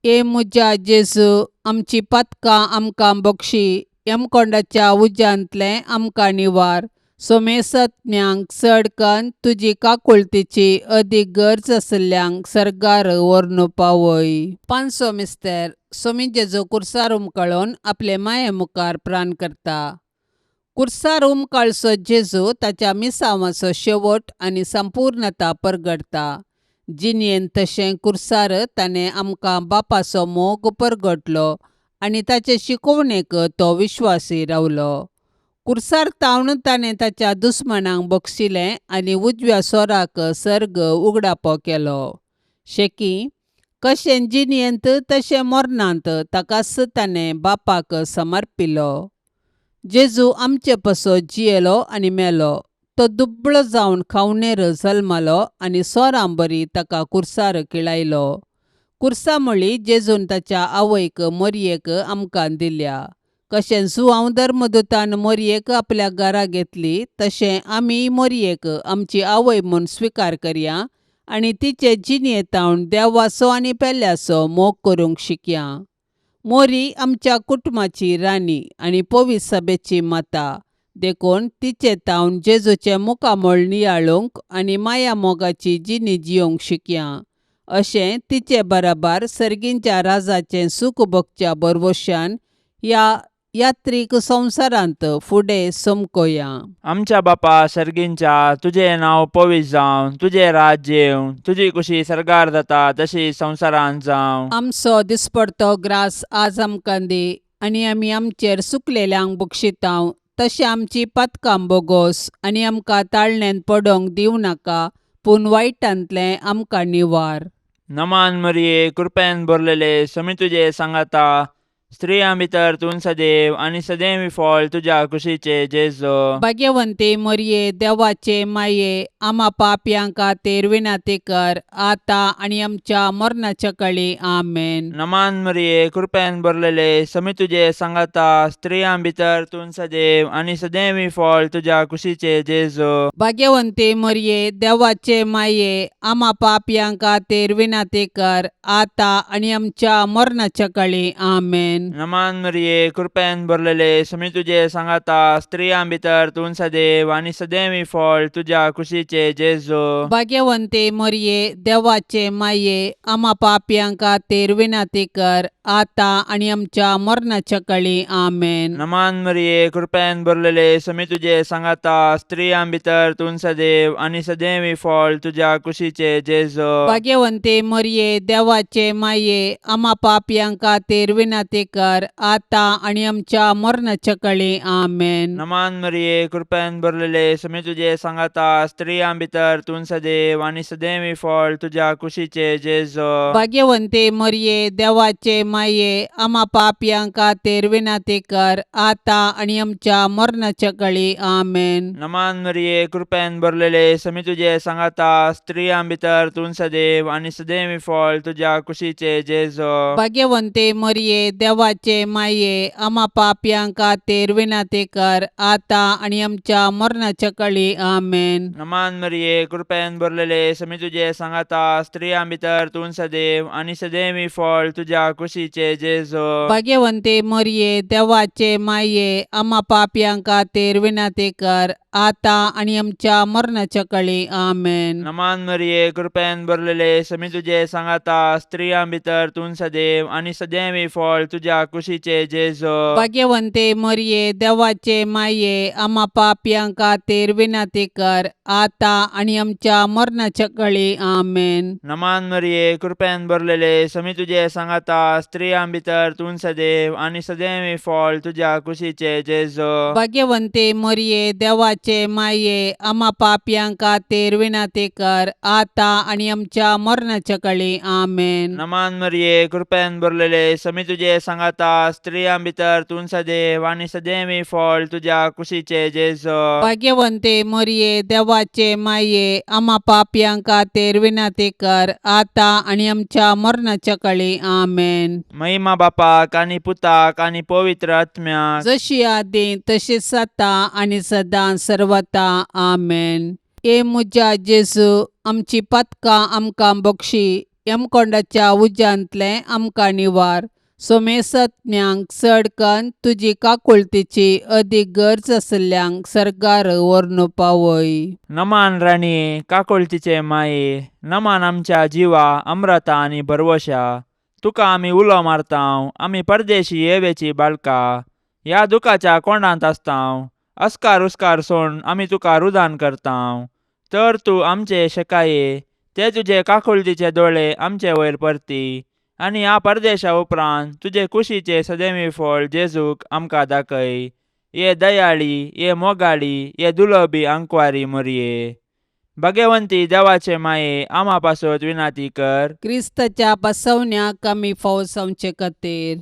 ए मुजा जेजू आमची पतकां आमकां बक्षी यमकोंडाच्या उज्यांतले आमकां निवार. सोमेसत्म्यांक चडकन तुजी काकुळतीची अदीक गरज आसल्यांक सर्गार व्हरून पावय. पांचवो मिस्तेर सोमी जेजू कुर्सार उमकळून आपले माये मुखार प्राण करता. कुर्सार उमकाळसो जेजू ताच्या मिसावाचो शेवट आनी संपूर्णता परगडता. जिणयेन तशें कुर्सार ताणें आमकां बापाचो मोग परगटलो आनी ताचे शिकवणेक तो विश्वासी रावलो. कुर्सार तावन ताणें ताच्या दुस्मनांक बक्षिलें आनी उजव्या सोराक सर्ग उगडापो केलो. शेकी कशें जिणयेंत तशें मरणांत ताकाच ताणें बापाक समर्पिलो. जेजू आमचे पासो जियेलो आनी मेलो. तो दुबळो जावन खावनेर जल्मलो आनी सोरां बरी ताका कुर्सार किळायलो. कुर्सा म्हळी जेजून ताच्या आवयक मरियेक आमकां दिल्या. कशें जुआंव धर्मदुतान मरियेक आपल्या घरा घेतली तशें आमी मरियेक आमची आवय म्हूण स्विकार करया आनी तिचे जिणयेतावन देवाचो आनी पेल्याचो मोग करूंक शिकया. मोरी आमच्या कुटुंबाची राणी आनी पवित्र सभेची माता देखून तिचे तावन जेजूचे मुखामोळ नियाळूंक आनी माया मोगाची जिणी जियोंक शिकया. अशें तिचे बराबर सर्गींच्या राजाचें सूख भोगच्या बरवशान ह्या यात्रीक संवसारांत फुडें समकोया. आमच्या बापा सर्गींच्या तुझे नांव पवित्र जावं, तुझे राज्य येवं, तुजी कुशी सर्गार जाता तशी संवसारांत जावं. आमचो दिसपडतो ग्रास आज आमकां दी आनी आमी आमचेर सुकलेल्यांक बक्षितांव तशें आमची पतकां बोगोस आनी आमकां ताळणेन पडोवंक दिवं नाका पूण वायटांतलें आमकां निवार. नमान मरिये कृपेन भरलेले समी तुजे सांगाता स्त्रियां भितर तूं सदैव आणि सदैवी फळ तुझ्या कुशीचे जेजू. भाग्यवंते मरिये देवाचे माये आम्हा पापयां खातीर विनंती कर आता आनी आमच्या मरणाच्या काळी आमेन. नमान मरिये कृपेन भरलेले समी तुजे सांगाता स्त्रियां भितर तूं सदैव आणि सदैवी फळ तुझ्या कुशीचे जेजू. भाग्यवंते मरिये देवाचे माये आम्हा पापयां खातीर विनंती कर आता आनी आमच्या मरणाच्या काळी आमेन. नमान मरिये कृपेन भरलेले समी तुजे सांगाता स्त्रियां भितर तूं सदैव आणि सदैवी फळ तुझ्या कुशीचे जेजू. भाग्यवंते मरिये देवाचे माये आम्हा पापयां खातीर विनंती कर आता आनी आमच्या मरणाच्या काळी आमेन. नमान मरिये कृपेन भरलेले समी तुजे सांगाता स्त्रियां भितर तूं सदैव आणि सदैवी फळ तुझ्या कुशीचे जेजू. भाग्यवंते मरिये देवाचे माये आम्हा पापयां खातीर विनंती कर आता आनी आमच्या मरणाच्या काळी आमेन. नमान मरिये कृपेन भरलेले समी तुजे सांगाता स्त्रियां भितर तूं सदैव आणि सदैवी फळ तुझ्या कुशीचे जेजू. भाग्यवंते मरिये देवाचे माये आम्हा पापयां खातीर विनंती कर आता आनी आमच्या मरणाच्या काळी आमेन. नमान मरिये कृपेन भरलेले समी तुजे सांगाता स्त्रियां भितर तूं सदैव आणि सदैवी फळ तुझ्या कुशीचे जेजू. भाग्यवंते मरिये देवाचे माये आम्हा पापयां खातीर विनंती कर आता आनी आमच्या मरणाच्या काळी आमेन. नमान मरिये कृपेन भरलेले समी तुजे सांगाता स्त्रियां भितर तूं सदैव आणि सदैवी फळ तुझ्या कुशीचे जेजू. भाग्यवंते मरिये देवाचे माये आम्हा पापयां खातीर विनंती कर आता आनी आमच्या मरणाच्या काळी आमेन. नमान मरिये कृपेन भरलेले समी तुजे सांगाता स्त्रियां भितर तूं सदैव आणि सदैवी फळ तुझ्या तुझ्या कुशीचे जेजो भाग्यवंते मरिये देवाचे माये आम्हा पापियां खातीर विनंती कर आता आणि आमच्या मरणाच्या काळी आमेन. नमान मरिये कृपेन भरलेले समी तुझे सांगाता स्त्रियां भितर तूं सदैव आणि सदैव फळ तुझ्या कुशीचे जेजो भाग्यवंते मरिये देवाचे माये आम्हा पापियां खातीर विनंती कर आता आणि आमच्या मरणाच्या काळी आमेन. नमान मरिये कृपेन भरलेले समी तुझे सांगाता स्त्रियां भितर तूं सदैव आणि सदैव फळ तुझ्या कुशीचे जेजो भाग्यवंते मरिये देवाचे माये आम्हा पापियां खातीर विनंती कर आता आणि आमच्या मरणाच्या काळी आमेन. महिमा बापाक आणि पुताक आणि पवित्र आत्म्याक जशी आदी तशीच आता आणि सदां सर्वता आमेन. ए मुजा जेजू आमची पथकां आमकां बक्षी यमकोंडाच्या उज्यांतले आमकां निवार. सोमेसत्म्यांक चडकन तुजी काकुळतीची अदीक गरज आसल्यांक सरकार व्हरून पावय. नमान राणी काकुळतीचे माये नमान आमच्या जिवा अमृता आणि भरवशा तुका आमी उलो मारतांव आमी परदेशी येवेची बाळका ह्या दुखाच्या कोंडांत आसतांव अस्कार उस्कार सोड आमी तुका रुदान करतांव. तर तूं आमचे शेकाये ते तुजे काकुळतीचे दोळे आमचे वयर परती आणि ह्या परदेशा उपरांत तुजे कुशीचे सदैवी फळ जेजूक आमकां दाखय. ये दयाळी ये मोगाळी ये दुलोबी आंकवारी मरिये भाग्यवंती देवाचे माये आम्हा पासत विनंती कर. क्रिस्ताच्या बसवण्याक आमी फावो जावचे खातीर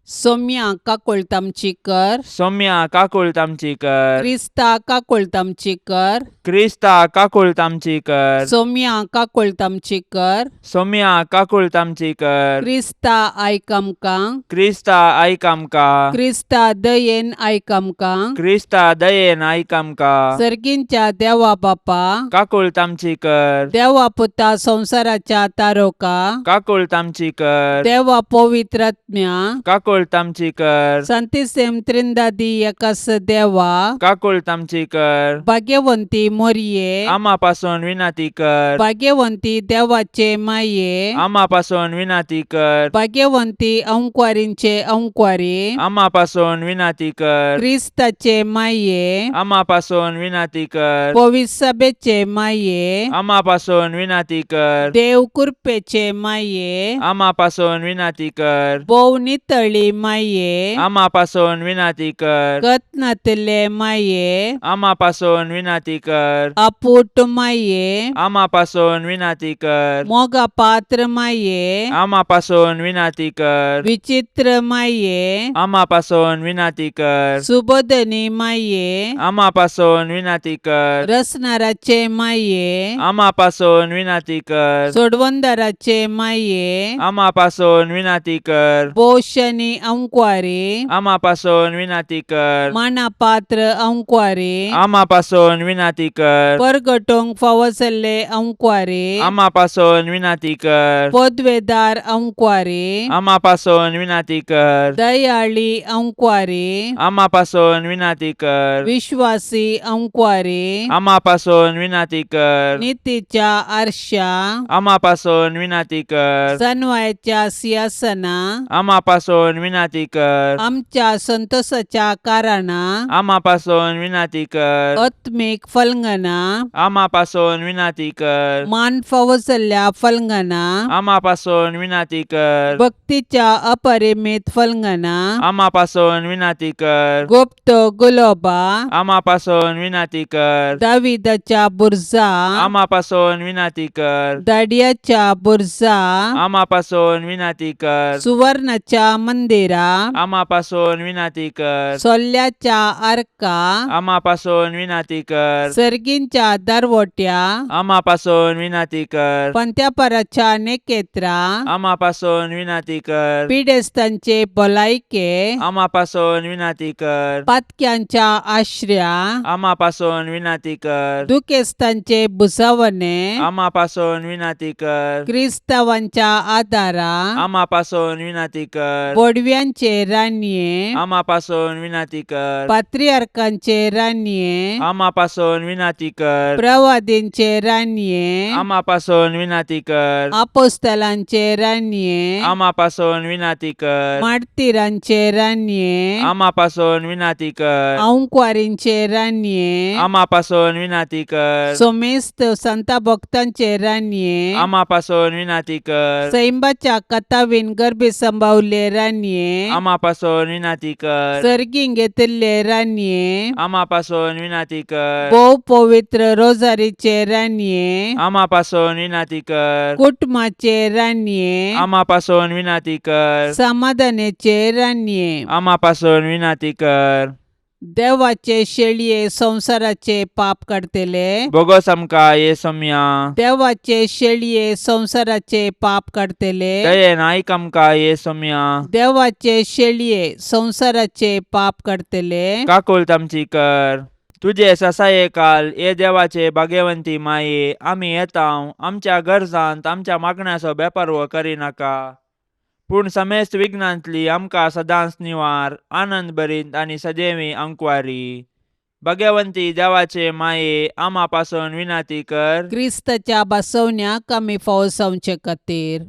सोम्या काकुळतामची कर. सौम्या काकुळतामची कर. क्रिस्ता काकुळतामची कर. क्रिस्ता काकुळतामची कर. सोम्या काकुळतामची कर. सौम्या काकुळतामची कर. क्रिस्ता आयक आमकां. क्रिस्ता आयक आमकां. क्रिस्ता दयेन आयक आमकां. क्रिस्ता दयेन आयक आमकां. सर्गींच्या देवा बापा काकुळतामची कर. देवा पुता संसाराच्या तारोका काकुळतामची कर. देवा पवित्रात्म्या काकुळतामची कर. संतिसेम त्रिंदादी एकास देवा काकुळतामची कर. भाग्यवंती मोरये आम्हा पासून विनंती कर. भाग्यवंती देवाचे माये आम्हा पासून विनंती कर. भाग्यवंती अंकुवारींचे अंकुवारी आम्हा पासून विनंती कर. क्रिस्ताचे माये आम्हा पासून विनंती कर. पवित्र सभेचे माये आम्हा पासून विनंती कर. देव कृपेचे माये आम्हा पासून विनंती कर. बोव नितळी माये आम्हा पासून विनंती कर. कत्नातले माये आम्हा पासून विनंती कर. अपूट माये आम्हा पासून विनंती कर. मोगा पात्र माये आम्हा पासून विनंती कर. विचित्र माये आम्हा पासून विनंती कर. सुबोधनी माये आम्हा पासून विनंती कर. रसनाराचे माये आम्हा पासून विनंती कर. सोडवंदाराचे माये आम्हा पासून विनंती कर. बोशनी अंकुवारी आम्हा पासून विनंती कर. माना पात्र अंकुवारी आम्हा पासून विनंती कर. परगटोंक फावसले अंकुवारी आम्हा पासून विनंती कर. पदवेदार अंकुवारी आम्हा पासून विनंती कर. दयाळी अंकुवारी आम्हा पासून विनंती कर. विश्वासी अंकुवारी आम्हा पासून विनंती कर. नीतीच्या आरशा आम्हा पासून विनंती कर. सनवायच्या सिंहासना आम्हा पासून विनंती कर. आमच्या संतोषाच्या कारणा आम्हा पासून विनंती कर. आत्मिक फलंगना आम्हा पासून विनंती कर. मान फावसल्या फलंगना आम्हा पासून विनंती कर. भक्तीच्या अपरिमित फलंगना आम्हा पासून विनंती कर. गुप्त गुलोबा आम्हा पासून विनंती कर. दाविदाच्या बुरजा आम्हा पासून विनंती कर. दाडियाच्या बुरजा आम्हा पासून विनंती कर. सुवर्णाच्या मंदिरा आम्हा पासून विनंती कर. सोल्ल्याच्या आर्का आम्हा पासून विनंती कर. सर्गींच्या दरवट्या आम्हा पासून विनंती कर. पंत्यापराच्या नेकेत्रा आम्हा पासून विनंती कर. पिडेस्तांचे भलायके आम्हा पासून विनंती कर. पातक्यांच्या आश्र्या आम्हा पासून विनंती कर. दुखेस्तांचे बुसावणे आम्हा पासून विनंती कर. क्रिस्तावांच्या आदारा आम्हा पासून विनंती कर. बडव्यांचे रान्ये आमा पासून विनाती कर. पात्रियार्कांचे रान्ये आमा पासून विनाती कर. प्रवादींचे रान्ये आमा पासून विनाती कर. आपोस्तलांचे रान्ये आमा पासून विनाती कर. मार्तिरांचे रान्ये आमा पासून विनाती कर. औंकवारींचे रान्ये आमा पासून विनाती कर. सोमेस्त संता भक्तांचे रान्ये आमा पासून विनाती कर. सैंबाच्या कथावीन गर्भे संभावले रान्ये आमा पासून विनाती कर. सर्गीं घेतिल्ले रान्ये आमा पासून विनाती कर. भोव पवित्र रोजारीचे रान्ये आमा पासून विनाती कर. कुटुंबाचे रान्ये आमा पासून विनाती कर. समाधानाचे रान्ये आमा पासून विनाती कर. देवाचे शेळये संसाराचे पाप काढतेले बोगस आमका येसुम्या. देवाचे शेळये संसाराचे पाप काढतेले दयेन ऐक आमका येसुम्या. देवाचे शेळये संसाराचे पाप काढतेले काकुल आमची कर. तुझे ससाये काल ये देवाचे भाग्यवंती माये आम्ही येताव. आमच्या गरजांत आमच्या मागण्याचो बेपारवो करी नाका. पूण समेस्त विघ्नांतली आमकां सदांच निवार. आनंद भरीत आनी सदैवी अंकवारी. भाग्यवंती देवाचे माये आमा पासून विनाती कर. क्रिस्ताच्या बसवण्याक आमी फावो जावचे खातीर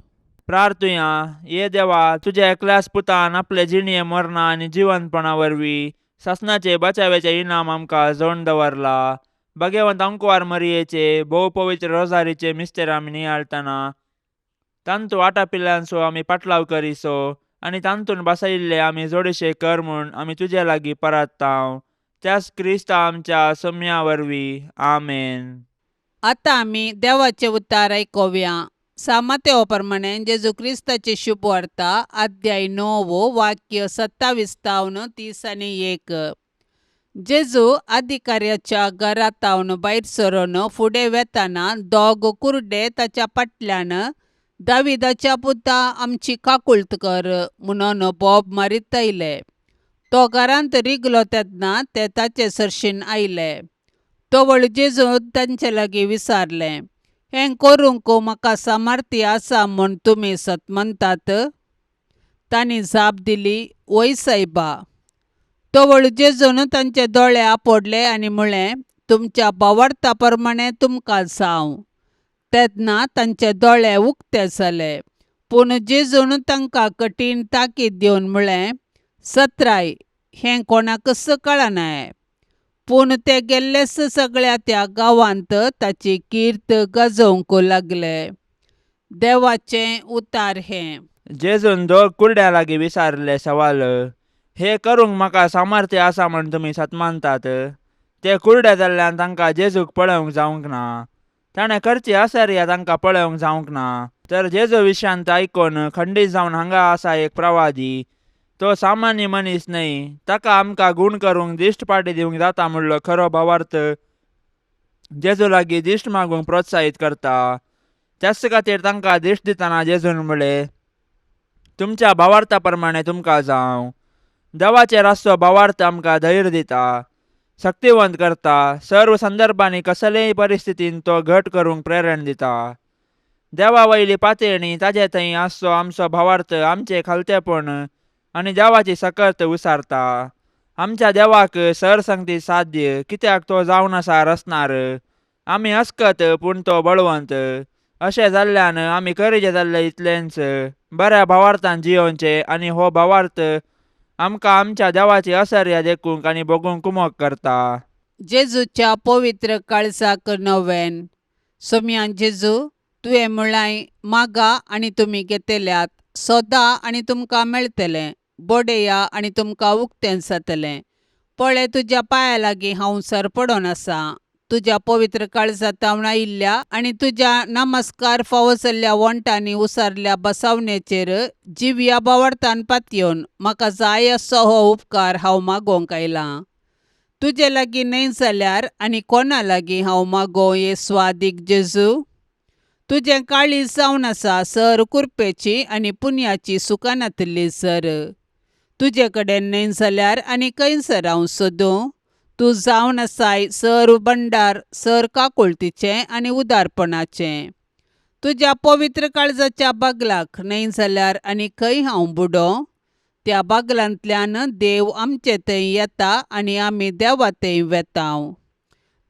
प्रार्थुया. ये देवा तुझ्या एकल्याच पुतान आपले जिणये मरणा आनी जिवंतपणा वरवीं सासनाचे बचावेचे इनाम आमकां जोडून दवरला. भाग्यवंत अंकवार मरियेचे भोव पवित्र रोजारीचे मिस्तेर आमी नियाळतना तांतू आटा पिल्ल्यांचो आमी पाटलाव करिसो आनी तांतून बसयिल्ले आमी जोडशे कर म्हूण आमी तुजे लागीं परताव. त्याच क्रिस्ता आमच्या सोम्या वरवीं. आमेन. आतां आमी देवाचे उतार आयकोवया. सामात्या प्रमाणे जेजू क्रिस्ताचे शुभ वार्ता अध्याय 9 वाक्य 27 30 आनी 1. जेजू अधिकाऱ्याच्या घरातावन भायर सरून फुडें वेताना दोग कुर्डे ताच्या फाटल्यान दाविदाच्या पुता आमची काकुळट कर म्हणून बोब मारीत आयले. तो घरांत रिगलो तेन्ना ते ताचे सरशीन आयले. तवळ जेजू तांचे लागीं विचारलें, हें करूंक म्हाका सामर्थ्य आसा म्हूण तुमी सत म्हणटात? तांणी जाप दिली, वय सायबा. तवळ जेजून तांचे दोळे आपडले आनी म्हळें, तुमच्या भावार्था प्रमाणे तुमकां जावं. तेन्ना तांचे दोळे उक्ते जाले. पूण जेजून तांकां कठीण ताकीद दिवन म्हळें, सत्राय, हें कोणाकच कळनाय. पूण ते गेल्लेच सगळ्या त्या गांवांत ताची कीर्त गाजोवंक लागले. देवाचें उतार हें. जेजून दोग कुर्ड्या लागीं विचारले सवाल, हे करूंक म्हाका सामर्थ्य आसा म्हूण तुमी सत मानतात? ते कुर्डे जाल्ल्यान तांकां जेजूक पळोवंक जावंक ना. ताणें करची आसर्या तांकां पळोवंक जावंक ना. तर जेजू विशांत आयकून खंडीत जावन हांगा आसा एक प्रवादी. तो सामान्य मनीस न्हय. ताका आमकां गूण करूंक दिश्ट पाटी दिवंक जाता म्हणलो खरो भावार्थ जेजू लागीं दिश्ट मागूंक प्रोत्साहीत करता. त्याच खातीर तांकां दिश्ट दितना जेजून म्हळें, तुमच्या भावार्था प्रमाणे तुमकां जावं. देवाचेर आसचो भावार्थ आमकां धैर्य दिता, शक्तिवंत करता. सर्व संदर्भांनी कसलेय परिस्थितीन तो घट करूंक प्रेरण दिता. देवा वयली पातळणी ताचे थंय आसचो आमचो भावार्थ आमचे खालतेपण आनी देवाची सकत उसारता. आमच्या देवाक सरसंगती साध्य, कित्याक तो जावन आसा रचणार. आमी अस्कत पूण तो बळवंत. अशें जाल्ल्यान आमी करीचे जाल्ले इतलेंच बऱ्या भावार्थान जियोवचे आनी हो भावार्थ आमकां आमच्या देवाची आसर्या देखूंक आनी बगूंक कुमक करता. जेजूच्या पवित्र काळजाक नवेन. सोम्यान जेजू, तुवें म्हळाय, मागा आनी तुमी घेतल्यात, सोदा आनी तुमकां मेळटलें, बोडेया आनी तुमकां उक्तें जातलें. पळय, तुज्या पांया लागीं हांव सरपडोन आसा. तुज्या पवित्र काळजांत हांव आयिल्ल्या आनी तुज्या नमस्कार फावो जाल्ल्या वंटांनी उसारल्या बसवणेचेर जिव्या भावार्थान पातयेवन म्हाका जाय असो हो उपकार हांव मागोवंक आयलां. तुजे लागीं न्हय जाल्यार आनी कोणा लागीं हांव मागों ये स्वादीक जेजू? तुजें काळीज जावन आसा सर कुरपेची आनी पुण्याची सुकानांतली सर. तुजे कडेन न्हय जाल्यार आनी खंयसर हांव सोदूं? तूं जावन आसाय सर भंडार, सर काकुळटीचें आनी उदारपणाचें. तुज्या पवित्र काळजाच्या बागलाक न्हय जाल्यार आनी खंय हांव बुडो? त्या बागलांतल्यान देव आमचे थंय येता आनी आमी देवा थंय वेतांव.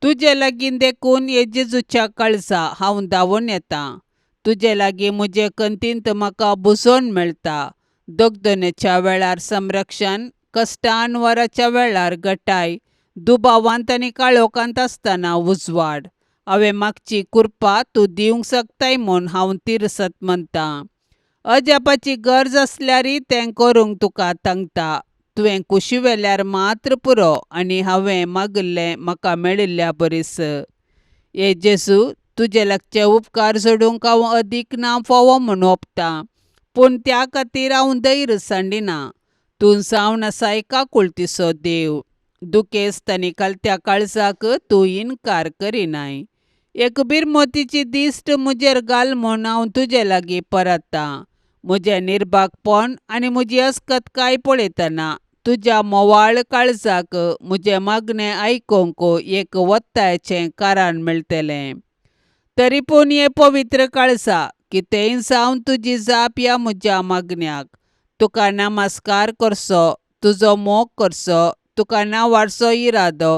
तुजे लागीं देखून हे जेजूच्या काळजा हांव धांवून येतां. तुजे लागीं म्हजे खंतींत म्हाका बुजोवन मेळटा. दगदनेच्या वेळार संरक्षण, कश्टान वराच्या वेळार घटाय, दुबावांत आनी काळोखांत आसतना उजवाड. हांवें मागची कृपा तूं दिवंक शकताय म्हूण हांव तिरसत म्हणटां. अजापाची गरज आसल्यारय तें करूंक तुका सांगता. तुवें कुशी वेल्यार मात्र पुरो आनी हांवें मागिल्लें म्हाका मेळिल्ल्या बरीस. हे जेजू, तुजे लागचे उपकार सोडूंक हांव अदीक ना फोवो म्हूण ओंपतां, पूण त्या खातीर हांव धैर्य सांडिना. तूं जावन आसा एका कुळतीचो देव. दुखेस्त आनी कालत्या काळजाक तूं इन्कार करिनाय. एक बिरमोतीची दिश्ट म्हजेर घाल म्हूण हांव तुजे लागीं परतां. म्हजें निर्भागपण आनी म्हजी अस्कतकाय पळयतना तुज्या मोवाळ काळजाक म्हजें मागणें आयकूंक एक वत्तायाचें कारण मेळटलें. तरी पूण हे पवित्र काळजा, कितेंय जावन तुजी जाप ह्या म्हज्या मागण्याक. तुका नमस्कार करचो, तुजो मोग करचो, तुका नांवारचो इरादो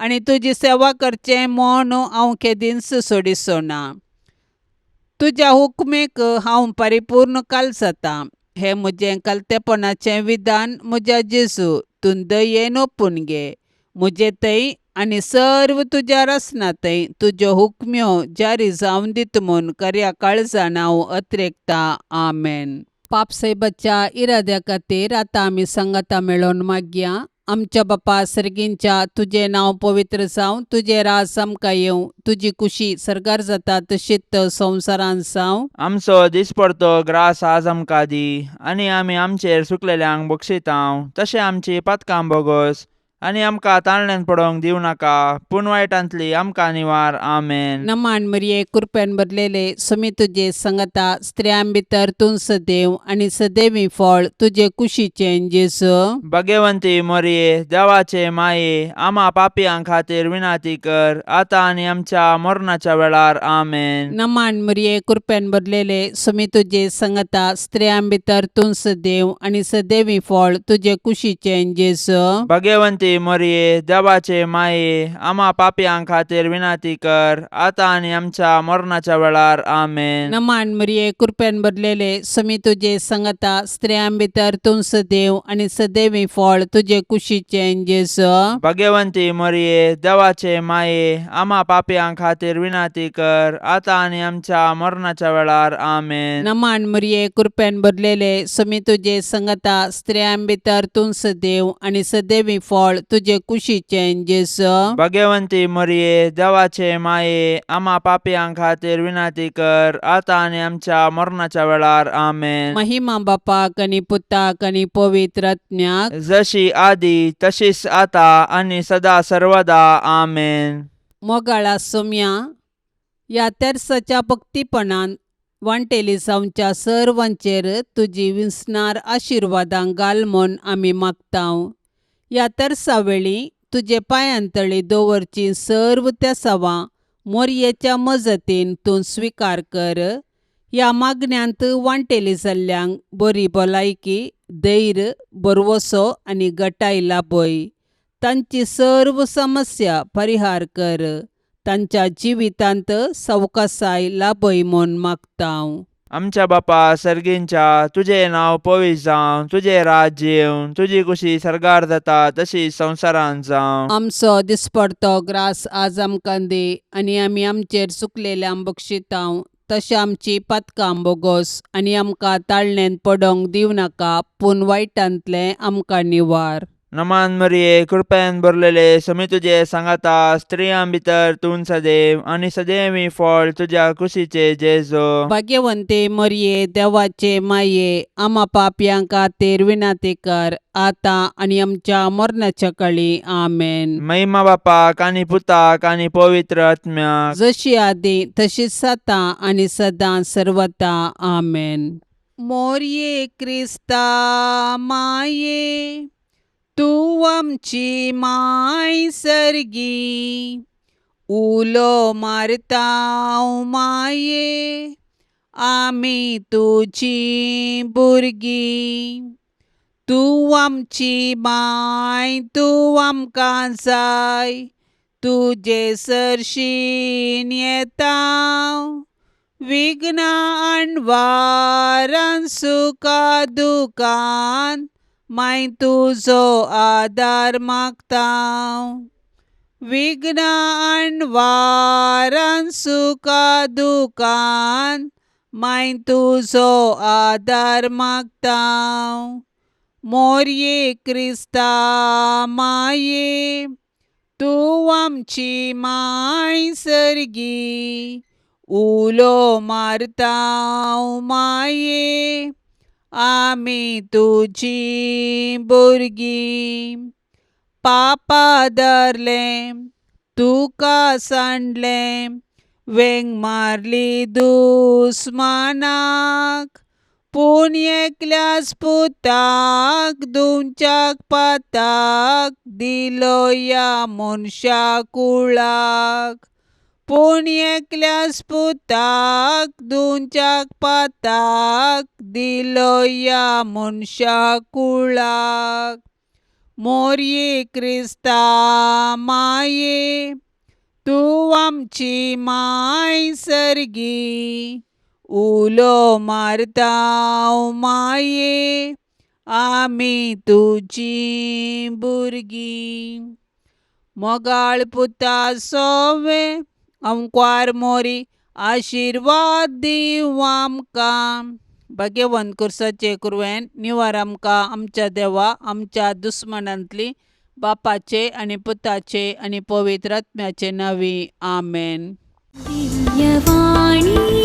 आनी तुजी सेवा करचें म्हूण हांव केदींच सोडिचो ना. तुज्या हुकमेक हांव परिपूर्ण कालजतां. हें म्हजें कालतेपणाचें विधान म्हज्या जेजू तूं दयेन ओपून घे. म्हजे थंय आनी सर्व तुज्या रसना थंय तुज्यो हुकम्यो जारी जावन दित म्हूण खऱ्या काळजान हांव अत्रेकतां. आमेन. पापसैबाच्या इराद्या खातीर आतां आमी सांगाता मेळोन मागया. आमच्या बापा सर्गींच्या, तुजें नांव पवित्र जावं, तुजें राज आमकां येवं, तुजी कुशी सरकार जाता तशीच संवसारांत जावं. आमचो दिसपडतो ग्रास आज आमकां दी, आनी आमी आमचेर सुकलेल्यांक बक्षितांव, तशें आमची पातकां बोगोस आनी आमकां ताळण्यांत पडोवंक दिवं नाका, पूण वायटांतली आमकां निवार. आमेन. नमान मरिये, कृपेन भरलेले, सुमी तुजे संगता, स्त्रियां भितर तूं सदैव आनी सदैवी फळ तुजे कुशीचें जेजू. भाग्यवंती मरिये, देवाचे माये, आमा पापियां खातीर विनाती कर, आतां आनी आमच्या मरणाच्या वेळार. आमेन. नमान मरिये, कृपेन भरलेले, सुमी तुजे संगता, स्त्रियां भितर तूं सदैव आनी सदैवी फळ तुजे कुशीचें जेजू. भाग्यवंती मरिये, देवाचे माये, आमा पापियां खातीर विनाती कर, आतां आनी आमच्या मरणाच्या वेळार. आमेन. नमान मरिये, कृपेन भरलेले, सुमी तुजे संगता, स्त्रियां भितर तूं सदैव आनी सदैवी फळ तुजे कुशीचें जेजू. भाग्यवंती मरिये, देवाचे माये, आमा पापियां खातीर विनाती कर, आतां आनी आमच्या मरणाच्या वेळार. आमेन. नमान मरिये, कृपेन भरलेले, सुमी तुजे संगता, स्त्रियां भितर तूं सदैव आनी सदैवी फळ तुजे कुशीचें जेजू. भाग्यवंती मरिये, देवाचे माये, आमा पापियां खातीर विनाती कर, आतां आनी आमच्या मरणाच्या वेळार. आमेन. महिमा बापाक आनी पुताक आनी पवित्र आत्म्याक, जशी आदी तशीच आता आनी सदा सर्वदा. आमेन. मोगाळा सोम्या, ह्या तेर्साच्या भक्तीपणान वांटेली जावच्या सर्वांचेर तुजी विस्नार आशिर्वादां घाल म्हूण आमी मागतांव. ह्या तेर्सा वेळी तुजे पांयांतळी दवरची सर्व त्या सवां मोरयेच्या मजतीन तूं स्विकार कर. ह्या मागण्यांत वांटेली जाल्ल्यांक बरी भलायकी, धैर्य, बरवसो आनी घटाय लाभय. तांची सर्व समस्या परिहार कर. तांच्या जिवितांत सवकासाय लाभय म्हूण मागतांव. आमच्या बापा सर्गींच्या, तुझे नाव पवित्र जावं, तुझे राज्य येवं, तुजी कुशी सरकार जाता तशी संवसारांत जावं. आमचो दिसपडतो ग्रास आज आमकां दी, आनी आमी आमचेर चुकलेल्यांक बक्षितांव, तशें आमची पातकां बोगोस आनी आमकां ताळणेंत पडोवंक दिवं नाका, पूण वायटांतलें आमकां निवार. नमान मरिये, कृपेन भरलेले, सुमी तुजे सांगाता, स्त्रियां भितर तूं सदैव आनी सदैवी फळ तुज्या कुशीचे जेजू. भाग्यवंते मरिये, देवाचे माये, आमा पापयां खातीर विनाती कर, आतां आनी आमच्या मरणाच्या काळी. आमेन. महिमा बापाक आनी पुताक आनी पवित्र आत्म्याक, जशी आदी तशीच आतां आनी सदां सर्वदा. आमेन. मोरये क्रिस्ता माये, तूं आमची माय सर्गी, उलो मारतांव माये, आमी तुजी भुरगीं. तूं आमची माय तूं आमकां जाय तुजे सरशीन येता विघ्ना आडवारान सुखा दुखान माय तुजो आदार मागता विघ्ना आडवारान सुखा दुखान माय तुजो आदार मागता मोरये क्रिस्ता माये तूं आमची माय सर्गी उलो मारता माये आमी तुजी भुरगीं पापा धरले तुका सांडले वेंग मारली दुस्मानाक पूण एकल्याच पुताक दुंच्याक पाताक दिलो या मनशा कुळाक पूण एकल्याच पुताक दुंच्याक पाताक दिलो या मनशा कुळाक मोरये क्रिस्ता माये तूं आमची माय सर्गी उलो मारता माये आमी तुजी भुरगीं मोगाळ पुता सोवे अंकवार मोरी आशिर्वाद दिव आमकां भाग्यवंत कुर्साचे कुरवेन निवार आमकां आमच्या देवा आमच्या दुस्मनांतली बापाचे आनी पुताचे आनी पवित्र आत्म्याचे नांवी आमेन. दिव्यवाणी